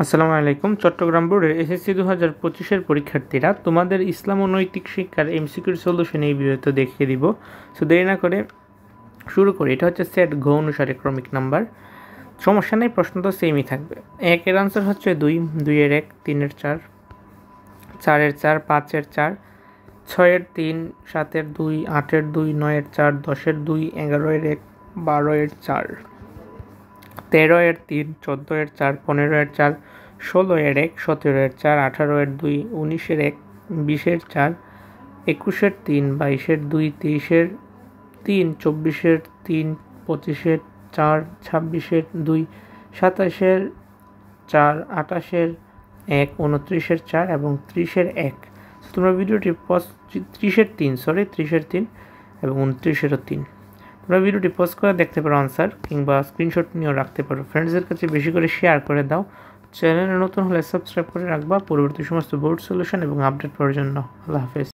আসসালামু আলাইকুম। চট্টগ্রাম বোর্ডের এসএসসি 2025-এর পরীক্ষার্থীরা তোমাদের ইসলাম ও নৈতিক শিক্ষার এমসিকিউর সলিউশন এই ভিডিওতে দেখিয়ে দিব। সো দেরি না করে শুরু করি। এটা হচ্ছে সেট ঘ অনুসারে ক্রমিক নাম্বার। সমস্যা নেই, প্রশ্ন তো সেমই থাকবে। 1-এর আনসার হচ্ছে 2, 2-এর 1, 3-এর 4, 4-এর 4, 5-এর 4, 6-এর 3, 7-এর 2, 8-এর 2, 9-এর 4, 10-এর 2, 11-এর 1, 12-এর 4, 13-এর 3, 14-এর 4, 15-এর 4, 16-এর 1, 17-এর 4, 18-এর 2, 19-এর 1, 20-এর 4, 21-এর 3, 22-এর 2, 23-এর 3, 24-এর 3, 25-এর 4, 26-এর 2, 27-এর 4, 28-এর 1, 29-এর 4 এবং 30-এর 1। তোমরা ভিডিওটি 30-এর 3 এবং 29-এরও 3। তোমরা ভিডিওটি পজ করে দেখতে পারো আনসার, কিংবা স্ক্রিনশট নিয়েও রাখতে পারো। ফ্রেন্ডসদের কাছে বেশি করে শেয়ার করে দাও। চ্যানেলে নতুন হলে সাবস্ক্রাইব করে রাখবা পরবর্তী সমস্ত বোর্ড সলিউশন এবং আপডেট পাওয়ার জন্য। আল্লাহ হাফেজ।